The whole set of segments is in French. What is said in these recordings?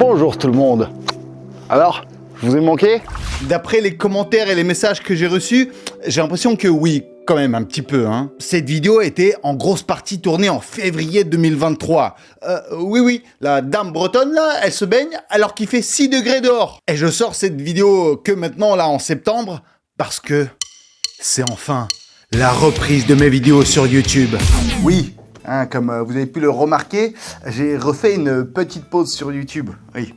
Bonjour tout le monde. Alors, je vous ai manqué? D'après les commentaires et les messages que j'ai reçus, j'ai l'impression que oui, quand même un petit peu. Cette vidéo a été en grosse partie tournée en février 2023. Oui, la dame bretonne là, elle se baigne alors qu'il fait 6 degrés dehors. Et je sors cette vidéo que maintenant là en septembre parce que c'est enfin la reprise de mes vidéos sur YouTube. Oui. Comme vous avez pu le remarquer, j'ai refait une petite pause sur YouTube. Oui,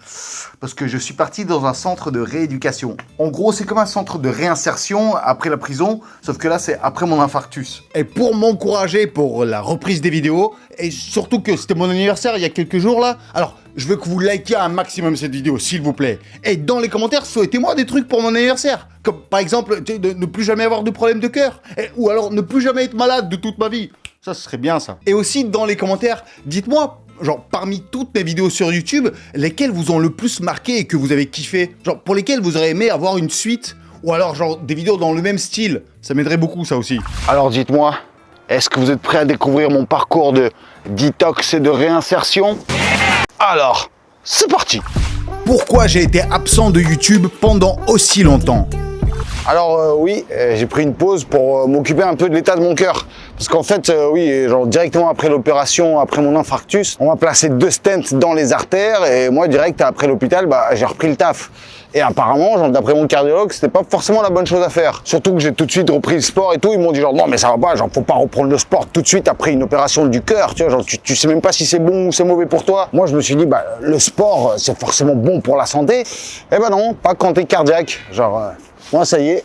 parce que je suis parti dans un centre de rééducation. En gros, c'est comme un centre de réinsertion après la prison, sauf que là, c'est après mon infarctus. Et pour m'encourager pour la reprise des vidéos, et surtout que c'était mon anniversaire il y a quelques jours là, alors je veux que vous likiez un maximum cette vidéo, s'il vous plaît. Et dans les commentaires, souhaitez-moi des trucs pour mon anniversaire. Comme par exemple, de ne plus jamais avoir de problème de cœur. Ou alors ne plus jamais être malade de toute ma vie. Ça, ce serait bien, ça. Et aussi, dans les commentaires, dites-moi, genre, parmi toutes mes vidéos sur YouTube, lesquelles vous ont le plus marqué et que vous avez kiffé? Genre, pour lesquelles vous auriez aimé avoir une suite? Ou alors, genre, des vidéos dans le même style? Ça m'aiderait beaucoup, ça aussi. Alors, dites-moi, est-ce que vous êtes prêts à découvrir mon parcours de detox et de réinsertion? Alors, c'est parti! Pourquoi j'ai été absent de YouTube pendant aussi longtemps? Alors oui, j'ai pris une pause pour m'occuper un peu de l'état de mon cœur. Parce qu'en fait, oui, genre directement après l'opération, après mon infarctus, on m'a placé 2 stents dans les artères et moi direct après l'hôpital, j'ai repris le taf. Et apparemment, genre, d'après mon cardiologue, c'était pas forcément la bonne chose à faire. Surtout que j'ai tout de suite repris le sport et tout. Ils m'ont dit genre non mais ça va pas, genre faut pas reprendre le sport tout de suite après une opération du cœur. Tu vois, genre tu sais même pas si c'est bon ou c'est mauvais pour toi. Moi je me suis dit le sport c'est forcément bon pour la santé. Eh ben non, pas quand t'es cardiaque. Genre moi ça y est,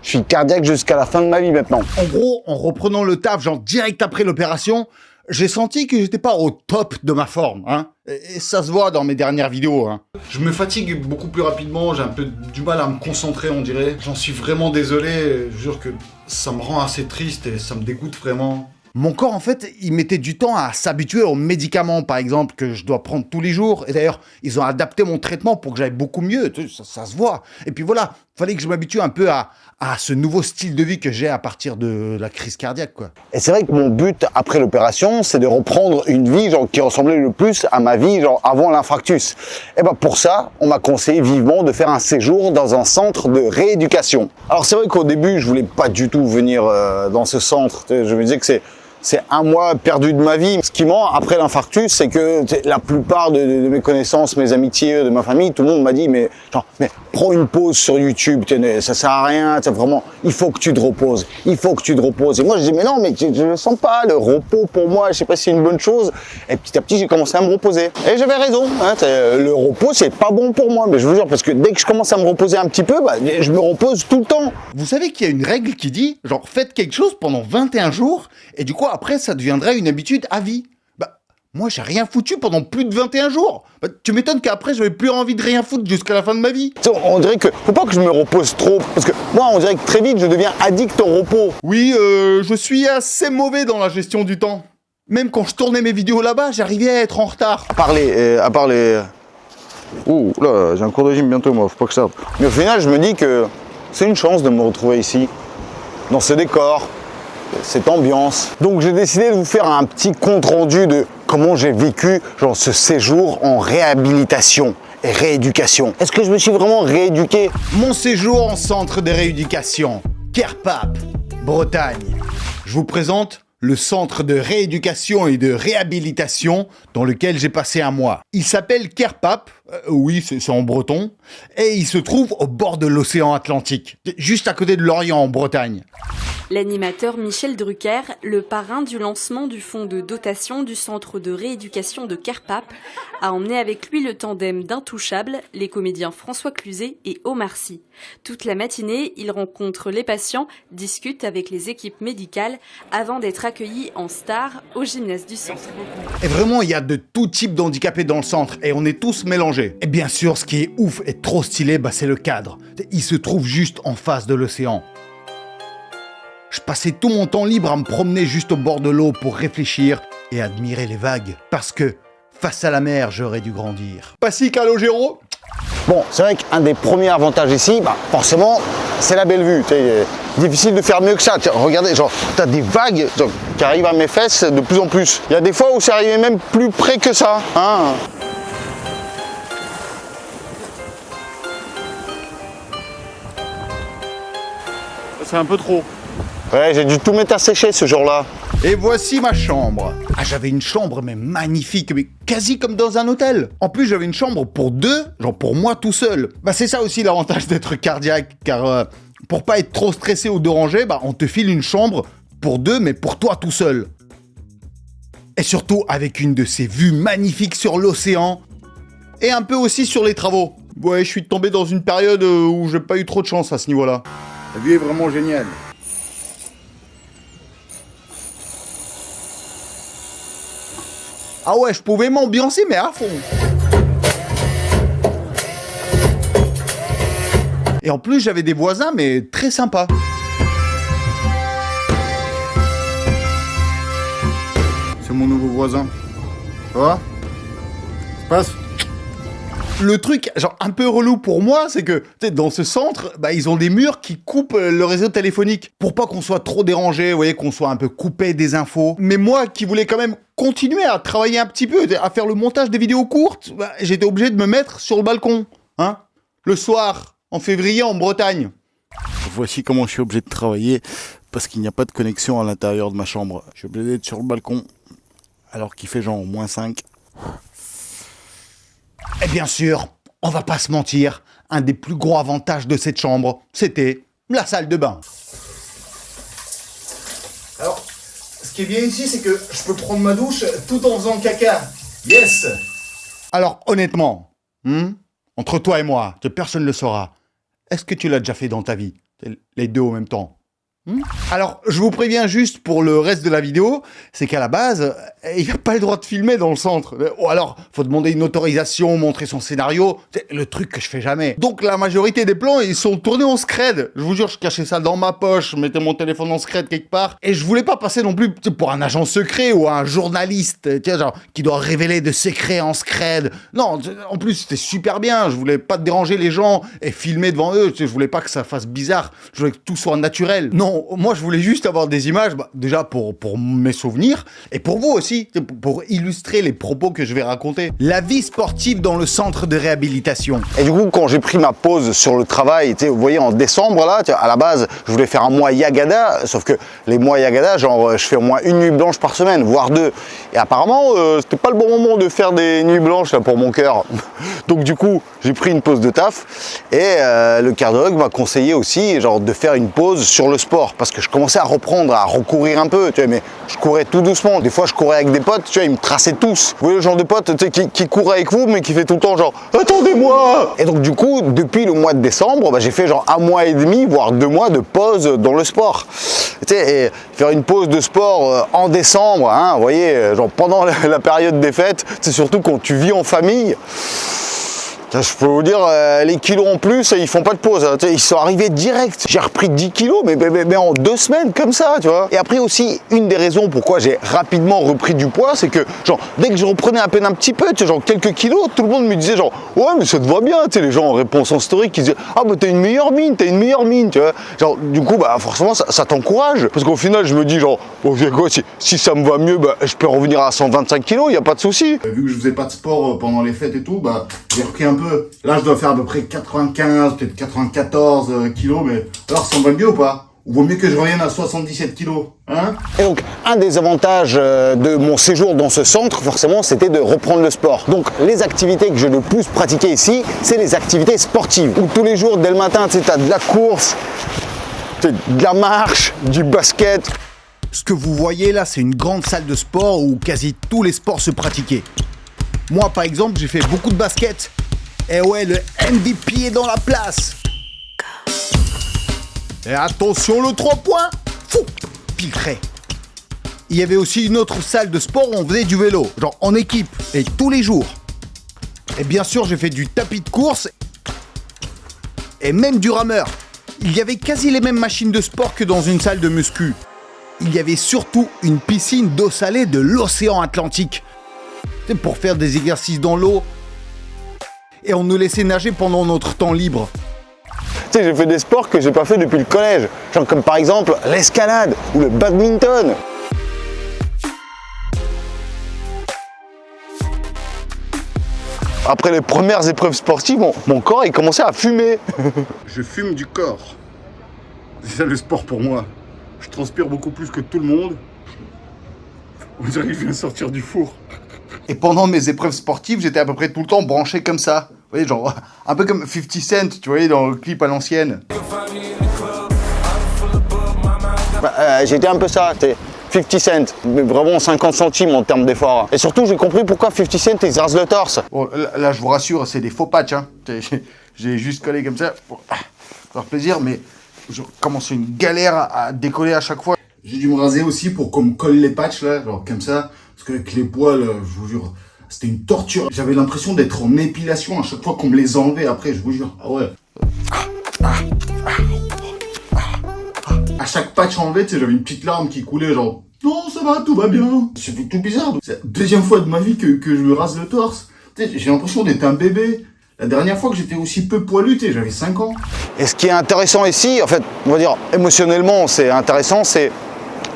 je suis cardiaque jusqu'à la fin de ma vie maintenant. En gros, en reprenant le taf, genre direct après l'opération, j'ai senti que j'étais pas au top de ma forme, Et ça se voit dans mes dernières vidéos, Je me fatigue beaucoup plus rapidement, j'ai un peu du mal à me concentrer, on dirait. J'en suis vraiment désolé, je jure que ça me rend assez triste et ça me dégoûte vraiment. Mon corps, en fait, il mettait du temps à s'habituer aux médicaments, par exemple, que je dois prendre tous les jours. Et d'ailleurs, ils ont adapté mon traitement pour que j'aille beaucoup mieux. Ça se voit. Et puis voilà, fallait que je m'habitue un peu à ce nouveau style de vie que j'ai à partir de la crise cardiaque, quoi. Et c'est vrai que mon but après l'opération, c'est de reprendre une vie genre qui ressemblait le plus à ma vie genre avant l'infarctus. Et pour ça, on m'a conseillé vivement de faire un séjour dans un centre de rééducation. Alors c'est vrai qu'au début, je voulais pas du tout venir dans ce centre. Je me disais que c'est un mois perdu de ma vie. Ce qui ment après l'infarctus, c'est que la plupart de mes connaissances, mes amitiés, de ma famille, tout le monde m'a dit mais prends une pause sur YouTube, ça sert à rien, vraiment, il faut que tu te reposes, il faut que tu te reposes. Et moi je dis mais non, mais je ne sens pas le repos pour moi, je sais pas si c'est une bonne chose. Et petit à petit j'ai commencé à me reposer. Et j'avais raison, le repos c'est pas bon pour moi, mais je vous jure, parce que dès que je commence à me reposer un petit peu, je me repose tout le temps. Vous savez qu'il y a une règle qui dit, genre faites quelque chose pendant 21 jours, et du coup après ça deviendrait une habitude à vie. Moi j'ai rien foutu pendant plus de 21 jours. Tu m'étonnes qu'après j'avais plus envie de rien foutre jusqu'à la fin de ma vie. On dirait que, faut pas que je me repose trop, parce que moi on dirait que très vite je deviens addict au repos. Oui, je suis assez mauvais dans la gestion du temps. Même quand je tournais mes vidéos là-bas, j'arrivais à être en retard. À part les... Ouh là, j'ai un cours de gym bientôt moi, faut pas que ça... Mais au final je me dis que c'est une chance de me retrouver ici, dans ce décor, cette ambiance. Donc j'ai décidé de vous faire un petit compte rendu de comment j'ai vécu ce séjour en réhabilitation et rééducation. Est-ce que je me suis vraiment rééduqué? Mon séjour en centre de rééducation, Kerpap, Bretagne. Je vous présente le centre de rééducation et de réhabilitation dans lequel j'ai passé un mois. Il s'appelle Kerpap, oui c'est en breton, et il se trouve au bord de l'océan Atlantique, juste à côté de Lorient en Bretagne. L'animateur Michel Drucker, le parrain du lancement du fonds de dotation du centre de rééducation de Kerpap, a emmené avec lui le tandem d'Intouchables, les comédiens François Cluzet et Omar Sy. Toute la matinée, il rencontre les patients, discute avec les équipes médicales avant d'être accueilli en star au gymnase du centre. Et vraiment, il y a de tout type d'handicapés dans le centre et on est tous mélangés. Et bien sûr, ce qui est ouf et trop stylé, c'est le cadre. Il se trouve juste en face de l'océan. Je passais tout mon temps libre à me promener juste au bord de l'eau pour réfléchir et admirer les vagues. Parce que, face à la mer, j'aurais dû grandir. Pas si Calogero. Bon, c'est vrai qu'un des premiers avantages ici, forcément, c'est la belle vue. Difficile de faire mieux que ça. Regardez, t'as des vagues qui arrivent à mes fesses de plus en plus. Il y a des fois où c'est arrivé même plus près que ça. c'est un peu trop. Ouais, j'ai dû tout mettre à sécher ce jour-là. Et voici ma chambre. Ah, j'avais une chambre, mais magnifique, mais quasi comme dans un hôtel. En plus, j'avais une chambre pour deux, genre pour moi tout seul. Bah, c'est ça aussi l'avantage d'être cardiaque, car pour pas être trop stressé ou dérangé, bah, on te file une chambre pour deux, mais pour toi tout seul. Et surtout avec une de ces vues magnifiques sur l'océan, et un peu aussi sur les travaux. Ouais, je suis tombé dans une période où j'ai pas eu trop de chance à ce niveau-là. La vue est vraiment géniale. Ah ouais, je pouvais m'ambiancer, mais à fond. Et en plus, j'avais des voisins, mais très sympas. C'est mon nouveau voisin. Ça va ? Ça passe ? Le truc, genre un peu relou pour moi, c'est que, tu sais, dans ce centre, bah, ils ont des murs qui coupent le réseau téléphonique. Pour pas qu'on soit trop dérangé, vous voyez, qu'on soit un peu coupé des infos. Mais moi, qui voulais quand même continuer à travailler un petit peu, à faire le montage des vidéos courtes, bah, j'étais obligé de me mettre sur le balcon, hein, le soir, en février, en Bretagne. Voici comment je suis obligé de travailler, parce qu'il n'y a pas de connexion à l'intérieur de ma chambre. Je suis obligé d'être sur le balcon, alors qu'il fait genre -5. Et bien sûr, on va pas se mentir, un des plus gros avantages de cette chambre, c'était la salle de bain. Alors, ce qui est bien ici, c'est que je peux prendre ma douche tout en faisant caca. Yes! Alors, honnêtement, entre toi et moi, que personne ne le saura, est-ce que tu l'as déjà fait dans ta vie? Les deux en même temps. Alors, je vous préviens juste pour le reste de la vidéo, c'est qu'à la base, il n'y a pas le droit de filmer dans le centre. Ou alors, faut demander une autorisation, montrer son scénario, c'est le truc que je fais jamais. Donc la majorité des plans, ils sont tournés en scred. Je vous jure, je cachais ça dans ma poche, je mettais mon téléphone en scred quelque part. Et je voulais pas passer non plus pour un agent secret ou un journaliste, tiens, genre, qui doit révéler de secrets en scred. Non, en plus, c'était super bien. Je voulais pas déranger les gens et filmer devant eux. Je voulais pas que ça fasse bizarre. Je voulais que tout soit naturel. Non, moi je voulais juste avoir des images, bah, déjà pour mes souvenirs, et pour vous aussi, pour illustrer les propos que je vais raconter. La vie sportive dans le centre de réhabilitation. Et du coup, quand j'ai pris ma pause sur le travail, vous voyez, en décembre, là, à la base, je voulais faire un mois Yagada, sauf que les mois Yagada, genre, je fais au moins une nuit blanche par semaine, voire deux. Et apparemment, c'était pas le bon moment de faire des nuits blanches, là, pour mon cœur. Donc du coup, j'ai pris une pause de taf, et le cardiologue m'a conseillé aussi, genre, de faire une pause sur le sport, parce que je commençais à reprendre, à recourir un peu, tu vois, mais je courais tout doucement. Des fois, je courais avec des potes, tu vois, ils me traçaient tous. Vous voyez le genre de pote, tu sais, qui court avec vous, mais qui fait tout le temps genre « Attendez-moi !» Et donc, du coup, depuis le mois de décembre, bah, j'ai fait genre 1 mois et demi, voire 2 mois de pause dans le sport. Tu sais, et faire une pause de sport en décembre, hein, vous voyez, genre pendant la période des fêtes, c'est surtout quand tu vis en famille. Je peux vous dire, les kilos en plus, ils font pas de pause. Hein. Ils sont arrivés direct. J'ai repris 10 kilos, mais en 2 semaines, comme ça, tu vois. Et après aussi, une des raisons pourquoi j'ai rapidement repris du poids, c'est que, genre, dès que je reprenais à peine un petit peu, tu sais, genre quelques kilos, tout le monde me disait, genre, ouais, mais ça te va bien, tu sais, les gens en réponse en story qui disaient, ah, bah, t'as une meilleure mine, tu vois. Genre, du coup, bah, forcément, ça t'encourage. Parce qu'au final, je me dis, genre, oh, quoi, si ça me va mieux, bah, je peux revenir à 125 kilos, il n'y a pas de souci. Vu que je faisais pas de sport pendant les fêtes et tout, bah, j'ai repris un peu. Là, je dois faire à peu près 95, peut-être 94 kilos, mais alors ça me va mieux ou pas? Ou vaut mieux que je revienne à 77 kilos, hein? Et donc, un des avantages de mon séjour dans ce centre, forcément, c'était de reprendre le sport. Donc, les activités que j'ai le plus pratiquées ici, c'est les activités sportives. Où tous les jours, dès le matin, tu sais, t'as de la course, de la marche, du basket. Ce que vous voyez là, c'est une grande salle de sport où quasi tous les sports se pratiquaient. Moi, par exemple, j'ai fait beaucoup de basket. Et ouais, le MVP est dans la place. Et attention, le 3 points. Fou, filtré. Il y avait aussi une autre salle de sport où on faisait du vélo, genre en équipe, et tous les jours. Et bien sûr, j'ai fait du tapis de course et même du rameur. Il y avait quasi les mêmes machines de sport que dans une salle de muscu. Il y avait surtout une piscine d'eau salée de l'océan Atlantique. C'est pour faire des exercices dans l'eau. Et on nous laissait nager pendant notre temps libre. Tu sais, j'ai fait des sports que j'ai pas fait depuis le collège. Genre comme par exemple l'escalade ou le badminton. Après les premières épreuves sportives, mon corps il commençait à fumer. Je fume du corps. C'est ça le sport pour moi. Je transpire beaucoup plus que tout le monde. On dirait que je viens de sortir du four. Et pendant mes épreuves sportives, j'étais à peu près tout le temps branché comme ça. Vous voyez, genre, un peu comme 50 Cent, tu voyais, dans le clip à l'ancienne. J'étais un peu ça, 50 Cent, mais vraiment 50 centimes en termes d'effort. Et surtout, j'ai compris pourquoi 50 Cent ils rase le torse. Bon, là, je vous rassure, c'est des faux patchs, hein. J'ai juste collé comme ça pour faire plaisir, mais comment c'est une galère à décoller à chaque fois. J'ai dû me raser aussi pour qu'on me colle les patchs, là, genre comme ça. Parce qu'avec les poils, je vous jure, c'était une torture. J'avais l'impression d'être en épilation à chaque fois qu'on me les enlevait après, je vous jure. Ah ouais. À chaque patch enlevé, tu sais, j'avais une petite larme qui coulait, genre, non, ça va, tout va bien. C'était tout bizarre. C'est la deuxième fois de ma vie que je me rase le torse. Tu sais, j'ai l'impression d'être un bébé. La dernière fois que j'étais aussi peu poilu, tu sais, j'avais 5 ans. Et ce qui est intéressant ici, en fait, on va dire émotionnellement, c'est intéressant, c'est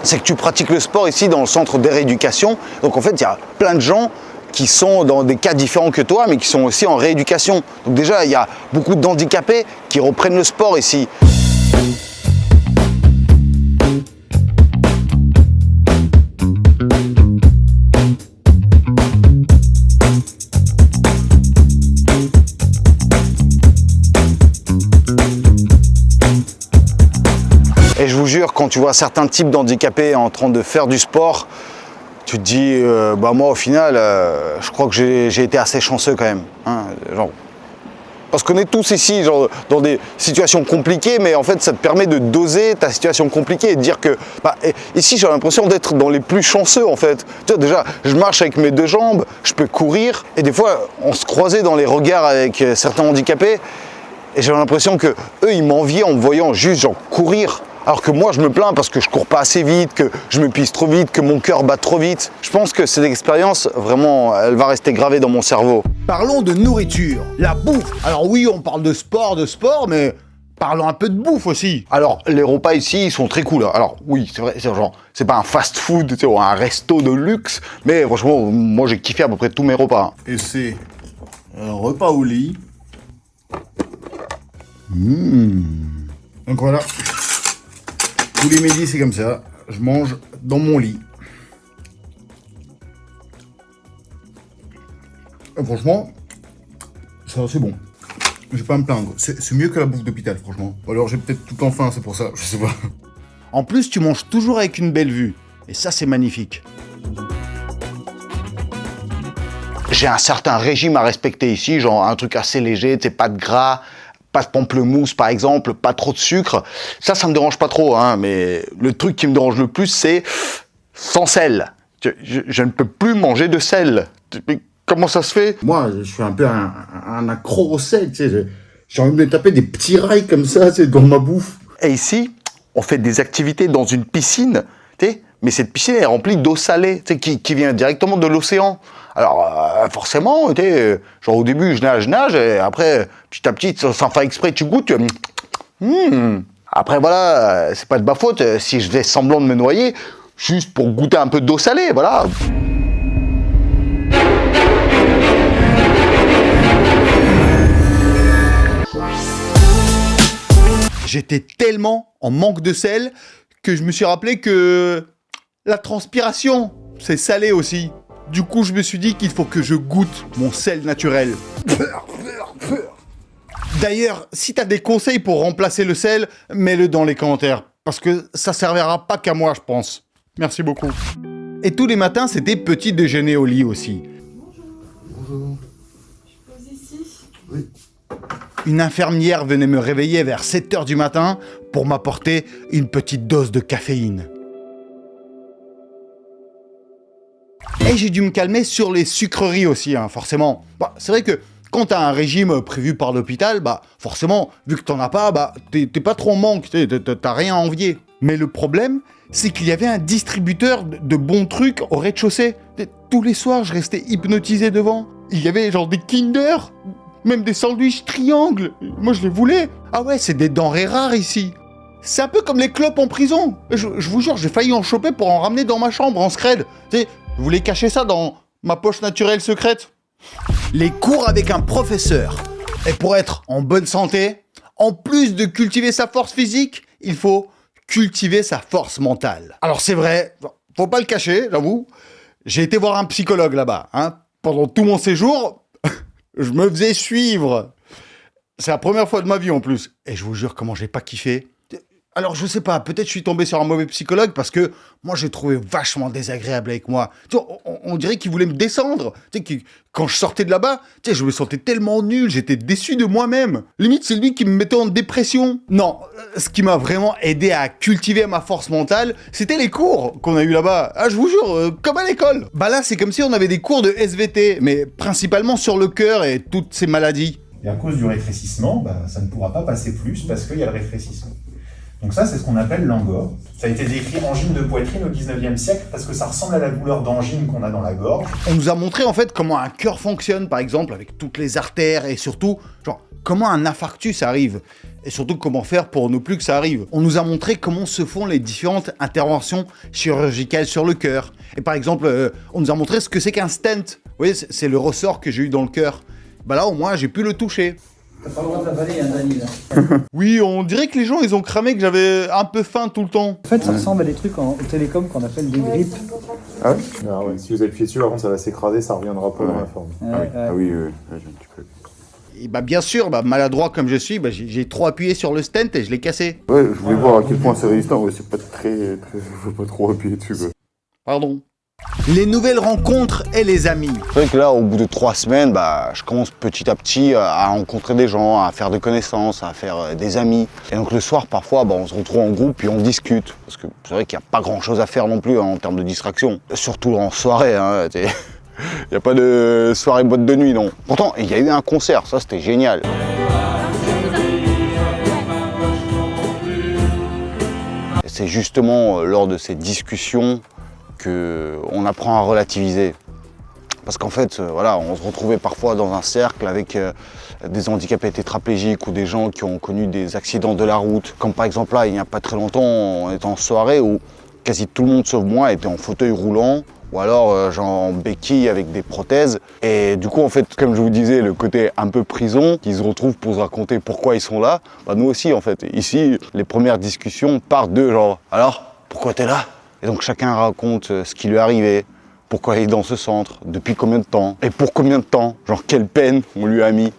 que tu pratiques le sport ici dans le centre de rééducation. Donc en fait, il y a plein de gens qui sont dans des cas différents que toi, mais qui sont aussi en rééducation. Donc déjà, il y a beaucoup d'handicapés qui reprennent le sport ici. Et je vous jure, quand tu vois certains types d'handicapés en train de faire du sport, tu te dis, bah moi au final, je crois que j'ai été assez chanceux quand même. Hein, genre, parce qu'on est tous ici genre, dans des situations compliquées, mais en fait ça te permet de doser ta situation compliquée et de dire que, bah, ici j'ai l'impression d'être dans les plus chanceux en fait. Tu vois, déjà, je marche avec mes 2 jambes, je peux courir, et des fois on se croisait dans les regards avec certains handicapés, et j'avais l'impression que eux ils m'enviaient en me voyant juste genre courir. Alors que moi, je me plains parce que je cours pas assez vite, que je m'épuise trop vite, que mon cœur bat trop vite. Je pense que cette expérience, vraiment, elle va rester gravée dans mon cerveau. Parlons de nourriture, la bouffe. Alors oui, on parle de sport, mais parlons un peu de bouffe aussi. Alors, les repas ici, ils sont très cool. Alors oui, c'est vrai, c'est pas un fast-food, tu sais, ou un resto de luxe, mais franchement, moi j'ai kiffé à peu près tous mes repas. Et c'est un repas au lit. Donc voilà. Tous les midis, c'est comme ça. Je mange dans mon lit. Et franchement, c'est assez bon. Je vais pas me plaindre. C'est mieux que la bouffe d'hôpital, franchement. Ou alors j'ai peut-être tout le temps faim, c'est pour ça. Je sais pas. En plus, tu manges toujours avec une belle vue. Et ça, c'est magnifique. J'ai un certain régime à respecter ici, genre un truc assez léger, tu sais, pas de gras, pas de pamplemousse par exemple, pas trop de sucre. Ça me dérange pas trop, hein, mais le truc qui me dérange le plus, c'est sans sel. Je ne peux plus manger de sel. Mais comment ça se fait? Moi, je suis un peu un accro au sel, tu sais. J'ai envie de me taper des petits rails comme ça, c'est dans ma bouffe. Et ici, on fait des activités dans une piscine, tu sais, mais cette piscine est remplie d'eau salée, tu sais, qui vient directement de l'océan. Alors, forcément, tu sais, genre au début, je nage, et après, petit à petit, sans faire exprès, tu goûtes. Après, voilà, c'est pas de ma faute si je fais semblant de me noyer, juste pour goûter un peu d'eau salée, voilà. J'étais tellement en manque de sel que je me suis rappelé que la transpiration, c'est salé aussi. Du coup, je me suis dit qu'il faut que je goûte mon sel naturel. D'ailleurs, si t'as des conseils pour remplacer le sel, mets-le dans les commentaires. Parce que ça servira pas qu'à moi, je pense. Merci beaucoup. Et tous les matins, c'était petit déjeuner au lit aussi. Bonjour. Je pose ici. Oui. Une infirmière venait me réveiller vers 7h du matin pour m'apporter une petite dose de caféine. Et j'ai dû me calmer sur les sucreries aussi, hein, forcément. Bah, c'est vrai que quand t'as un régime prévu par l'hôpital, bah forcément, vu que t'en as pas, bah t'es pas trop en manque, t'as rien à envier. Mais le problème, c'est qu'il y avait un distributeur de bons trucs au rez-de-chaussée. Tous les soirs, je restais hypnotisé devant. Il y avait genre des Kinder, même des sandwichs triangles. Moi, je les voulais. Ah ouais, c'est des denrées rares ici. C'est un peu comme les clopes en prison. Je vous jure, j'ai failli en choper pour en ramener dans ma chambre en scred. Tu sais, je voulais cacher ça dans ma poche naturelle secrète. Les cours avec un professeur. Et pour être en bonne santé, en plus de cultiver sa force physique, il faut cultiver sa force mentale. Alors c'est vrai, faut pas le cacher, j'avoue, j'ai été voir un psychologue là-bas. Hein. Pendant tout mon séjour, je me faisais suivre. C'est la première fois de ma vie en plus. Et je vous jure comment j'ai pas kiffé. Alors je sais pas, peut-être je suis tombé sur un mauvais psychologue parce que moi j'ai trouvé vachement désagréable avec moi. Tu vois, on dirait qu'il voulait me descendre. Tu sais, quand je sortais de là-bas, tu sais, je me sentais tellement nul, j'étais déçu de moi-même. Limite c'est lui qui me mettait en dépression. Non, ce qui m'a vraiment aidé à cultiver ma force mentale, c'était les cours qu'on a eu là-bas. Ah je vous jure, comme à l'école. Bah là c'est comme si on avait des cours de SVT, mais principalement sur le cœur et toutes ces maladies. Et à cause du rétrécissement, ça ne pourra pas passer plus parce qu'il y a le rétrécissement. Donc ça, c'est ce qu'on appelle l'angor. Ça a été décrit angine de poitrine au 19e siècle parce que ça ressemble à la douleur d'angine qu'on a dans la gorge. On nous a montré en fait comment un cœur fonctionne, par exemple, avec toutes les artères et surtout, genre, comment un infarctus arrive. Et surtout, comment faire pour ne plus que ça arrive. On nous a montré comment se font les différentes interventions chirurgicales sur le cœur. Et par exemple, on nous a montré ce que c'est qu'un stent. Vous voyez, c'est le ressort que j'ai eu dans le cœur. Bah là, au moins, j'ai pu le toucher. T'as pas le droit d'avaler, hein, Dani, là. Oui, on dirait que les gens, ils ont cramé que j'avais un peu faim tout le temps. En fait, ça ressemble à des trucs au télécom qu'on appelle des grippes. Ah ouais? Ah ouais. Si vous appuyez dessus, par contre, ça va s'écraser, ça reviendra pas dans la forme. Ah oui, j'ai un petit peu. Et bah bien sûr, maladroit comme je suis, j'ai trop appuyé sur le stent et je l'ai cassé. Ouais, je voulais voir à quel point c'est résistant, ouais, c'est pas très... Faut pas trop appuyer dessus, quoi. Pardon. Les nouvelles rencontres et les amis. C'est vrai que là, au bout de 3 semaines, je commence petit à petit à rencontrer des gens, à faire des connaissances, à faire des amis. Et donc le soir, parfois, on se retrouve en groupe puis on discute. Parce que c'est vrai qu'il n'y a pas grand-chose à faire non plus en termes de distraction. Surtout en soirée, hein. Il n'y a pas de soirée boîte de nuit, non. Pourtant, il y a eu un concert, ça c'était génial. C'est justement lors de ces discussions qu'on apprend à relativiser. Parce qu'en fait, on se retrouvait parfois dans un cercle avec des handicapés tétraplégiques ou des gens qui ont connu des accidents de la route. Comme par exemple là, il n'y a pas très longtemps, on était en soirée où quasi tout le monde sauf moi était en fauteuil roulant ou alors genre en béquille avec des prothèses. Et du coup, en fait, comme je vous disais, le côté un peu prison, qu'ils se retrouvent pour se raconter pourquoi ils sont là, nous aussi en fait. Ici, les premières discussions partent de genre « Alors, pourquoi t'es là ?» Et donc chacun raconte ce qui lui est arrivé, pourquoi il est dans ce centre, depuis combien de temps, et pour combien de temps, genre quelle peine on lui a mis.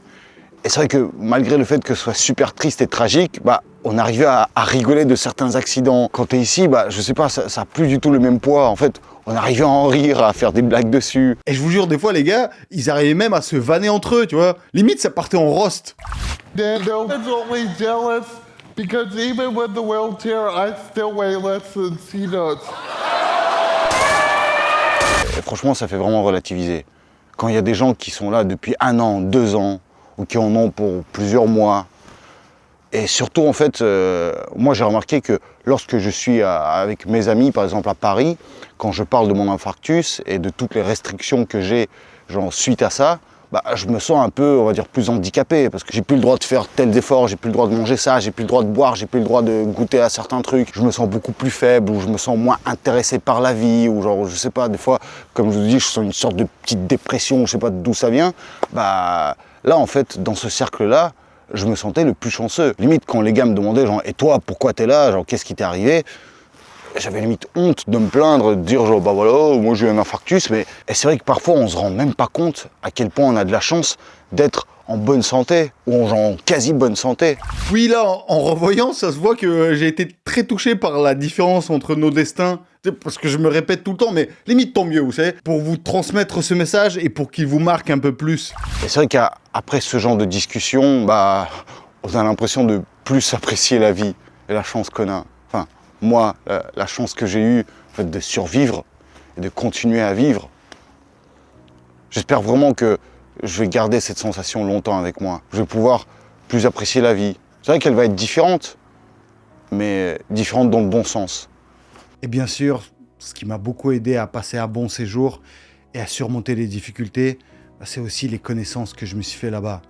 Et c'est vrai que malgré le fait que ce soit super triste et tragique, on arrivait à rigoler de certains accidents. Quand t'es ici, je sais pas, ça n'a plus du tout le même poids. En fait, on arrivait à en rire, à faire des blagues dessus. Et je vous jure, des fois, les gars, ils arrivaient même à se vanner entre eux, tu vois. Limite, ça partait en roast. Daniel is only jealous because even with the wheelchair, I still weigh less than C nuts. Et franchement, ça fait vraiment relativiser. Quand il y a des gens qui sont là depuis 1 an, 2 ans, ou qui en ont pour plusieurs mois. Et surtout, en fait, moi j'ai remarqué que lorsque je suis avec mes amis, par exemple à Paris, quand je parle de mon infarctus et de toutes les restrictions que j'ai suite à ça, je me sens un peu, on va dire, plus handicapé parce que j'ai plus le droit de faire tels efforts, j'ai plus le droit de manger ça, j'ai plus le droit de boire, j'ai plus le droit de goûter à certains trucs. Je me sens beaucoup plus faible ou je me sens moins intéressé par la vie ou je sais pas, des fois, comme je vous dis, je sens une sorte de petite dépression, je sais pas d'où ça vient. Là, en fait, dans ce cercle-là, je me sentais le plus chanceux. Limite, quand les gars me demandaient, et toi, pourquoi t'es là, qu'est-ce qui t'est arrivé? J'avais limite honte de me plaindre, de dire moi j'ai eu un infarctus, et c'est vrai que parfois on se rend même pas compte à quel point on a de la chance d'être en bonne santé, ou en quasi bonne santé. Oui, là, en revoyant, ça se voit que j'ai été très touché par la différence entre nos destins, parce que je me répète tout le temps, mais limite tant mieux, vous savez, pour vous transmettre ce message et pour qu'il vous marque un peu plus. Et c'est vrai qu'après ce genre de discussion, on a l'impression de plus apprécier la vie et la chance qu'on a. Enfin, moi, la chance que j'ai eue en fait, de survivre et de continuer à vivre. J'espère vraiment que je vais garder cette sensation longtemps avec moi. Je vais pouvoir plus apprécier la vie. C'est vrai qu'elle va être différente, mais différente dans le bon sens. Et bien sûr, ce qui m'a beaucoup aidé à passer un bon séjour et à surmonter les difficultés, c'est aussi les connaissances que je me suis fait là-bas.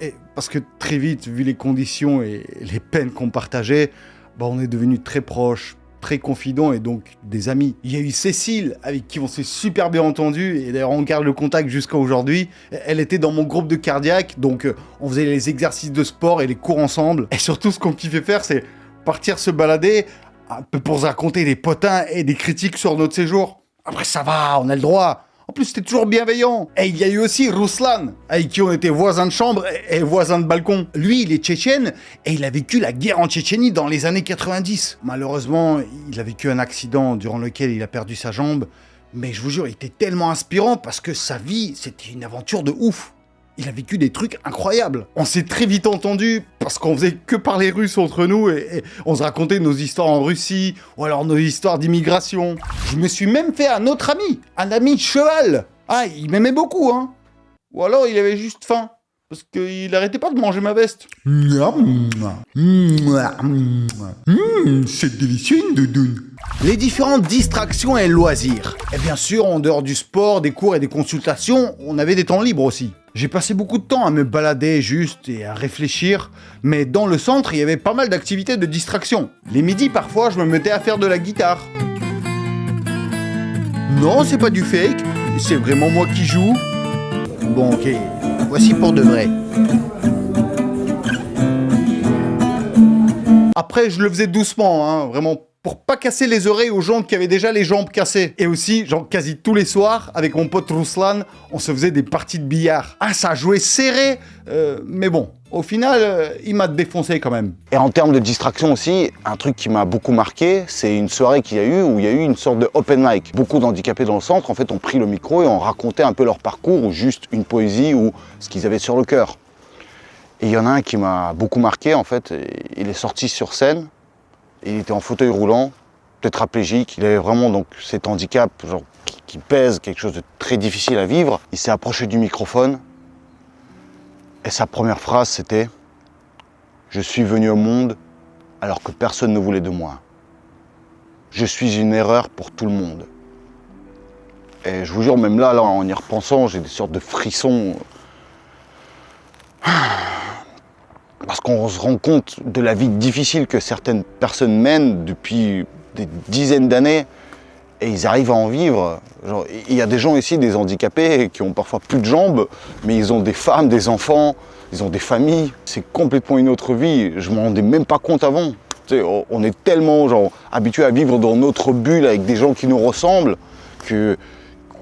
Et parce que très vite, vu les conditions et les peines qu'on partageait, on est devenus très proches, très confidents et donc des amis. Il y a eu Cécile, avec qui on s'est super bien entendu, et d'ailleurs on garde le contact jusqu'à aujourd'hui. Elle était dans mon groupe de cardiaque, donc on faisait les exercices de sport et les cours ensemble. Et surtout, ce qu'on kiffait faire, c'est partir se balader un peu pour se raconter des potins et des critiques sur notre séjour. Après, ça va, on a le droit. En plus, c'était toujours bienveillant. Et il y a eu aussi Ruslan, avec qui on était voisins de chambre et voisins de balcon. Lui, il est tchétchène et il a vécu la guerre en Tchétchénie dans les années 90. Malheureusement, il a vécu un accident durant lequel il a perdu sa jambe. Mais je vous jure, il était tellement inspirant parce que sa vie, c'était une aventure de ouf. Il a vécu des trucs incroyables. On s'est très vite entendus parce qu'on faisait que parler russe entre nous et on se racontait nos histoires en Russie ou alors nos histoires d'immigration. Je me suis même fait un autre ami, un ami cheval. Ah, il m'aimait beaucoup, hein. Ou alors il avait juste faim parce qu'il arrêtait pas de manger ma veste. C'est délicieux une doudoune. Les différentes distractions et loisirs. Et bien sûr, en dehors du sport, des cours et des consultations, on avait des temps libres aussi. J'ai passé beaucoup de temps à me balader juste et à réfléchir, mais dans le centre, il y avait pas mal d'activités de distraction. Les midis, parfois, je me mettais à faire de la guitare. Non, c'est pas du fake, c'est vraiment moi qui joue. Bon, ok, voici pour de vrai. Après, je le faisais doucement, hein, vraiment, pour pas casser les oreilles aux gens qui avaient déjà les jambes cassées. Et aussi, genre quasi tous les soirs, avec mon pote Ruslan, on se faisait des parties de billard. Ah, ça jouait serré, mais bon, au final, il m'a défoncé quand même. Et en termes de distraction aussi, un truc qui m'a beaucoup marqué, c'est une soirée qu'il y a eu où il y a eu une sorte de open mic. Beaucoup d'handicapés dans le centre, en fait, ont pris le micro et ont raconté un peu leur parcours ou juste une poésie ou ce qu'ils avaient sur le cœur. Et il y en a un qui m'a beaucoup marqué, en fait. Il est sorti sur scène. Il était en fauteuil roulant, tétraplégique. Il avait vraiment donc cet handicap genre, qui pèse, quelque chose de très difficile à vivre. Il s'est approché du microphone et sa première phrase c'était « Je suis venu au monde alors que personne ne voulait de moi. Je suis une erreur pour tout le monde. » Et je vous jure, même là, en y repensant, j'ai des sortes de frissons. Parce qu'on se rend compte de la vie difficile que certaines personnes mènent depuis des dizaines d'années et ils arrivent à en vivre. Genre, il y a des gens ici, des handicapés, qui ont parfois plus de jambes, mais ils ont des femmes, des enfants, ils ont des familles. C'est complètement une autre vie. Je m'en rendais même pas compte avant. Tu sais, on est tellement genre, habitués à vivre dans notre bulle avec des gens qui nous ressemblent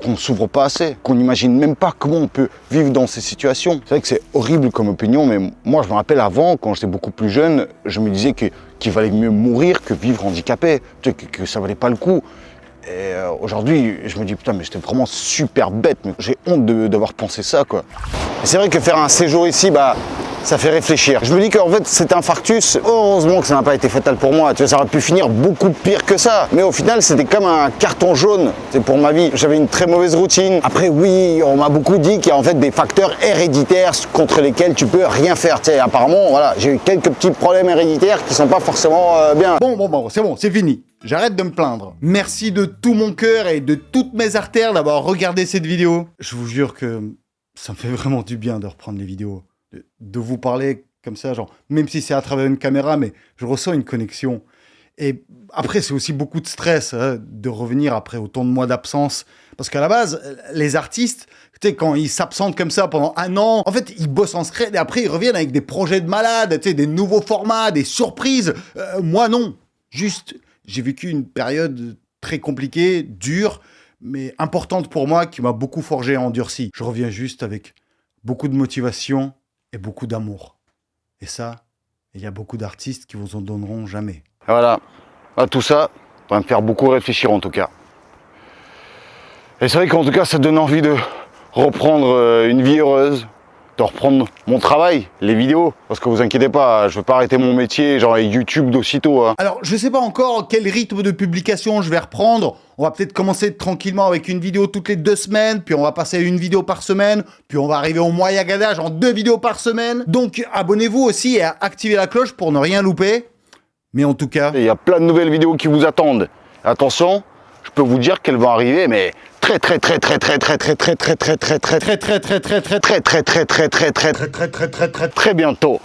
qu'on ne s'ouvre pas assez, qu'on n'imagine même pas comment on peut vivre dans ces situations. C'est vrai que c'est horrible comme opinion, mais moi je me rappelle avant, quand j'étais beaucoup plus jeune, je me disais qu'il valait mieux mourir que vivre handicapé, que ça valait pas le coup. Et aujourd'hui, je me dis putain, mais j'étais vraiment super bête, mais j'ai honte d'avoir pensé ça, quoi. Et c'est vrai que faire un séjour ici, ça fait réfléchir. Je me dis qu'en fait, cet infarctus, heureusement que ça n'a pas été fatal pour moi. Tu vois, ça aurait pu finir beaucoup pire que ça. Mais au final, c'était comme un carton jaune pour ma vie. J'avais une très mauvaise routine. Après, oui, on m'a beaucoup dit qu'il y a en fait des facteurs héréditaires contre lesquels tu peux rien faire. Tu sais, apparemment, voilà, j'ai eu quelques petits problèmes héréditaires qui sont pas forcément bien. Bon, c'est fini. J'arrête de me plaindre. Merci de tout mon cœur et de toutes mes artères d'avoir regardé cette vidéo. Je vous jure que ça me fait vraiment du bien de reprendre les vidéos. De vous parler comme ça, genre, même si c'est à travers une caméra, mais je ressens une connexion. Et après, c'est aussi beaucoup de stress hein, de revenir après autant de mois d'absence. Parce qu'à la base, les artistes, tu sais, quand ils s'absentent comme ça pendant un an, en fait, ils bossent en secret et après, ils reviennent avec des projets de malades, tu sais, des nouveaux formats, des surprises. Moi, non. Juste, j'ai vécu une période très compliquée, dure, mais importante pour moi, qui m'a beaucoup forgé et endurci. Je reviens juste avec beaucoup de motivation et beaucoup d'amour. Et ça, il y a beaucoup d'artistes qui vous en donneront jamais. Voilà. Tout ça va me faire beaucoup réfléchir en tout cas. Et c'est vrai qu'en tout cas, ça donne envie de reprendre une vie heureuse, de reprendre mon travail, les vidéos. Parce que vous inquiétez pas, je veux pas arrêter mon métier, genre YouTube d'aussitôt. Hein. Alors, je sais pas encore quel rythme de publication je vais reprendre. On va peut-être commencer tranquillement avec une vidéo toutes les 2 semaines, puis on va passer à une vidéo par semaine, puis on va arriver au moyen gadage en 2 vidéos par semaine. Donc, abonnez-vous aussi et activez la cloche pour ne rien louper. Mais en tout cas... Il y a plein de nouvelles vidéos qui vous attendent. Attention, je peux vous dire qu'elles vont arriver, mais très bientôt.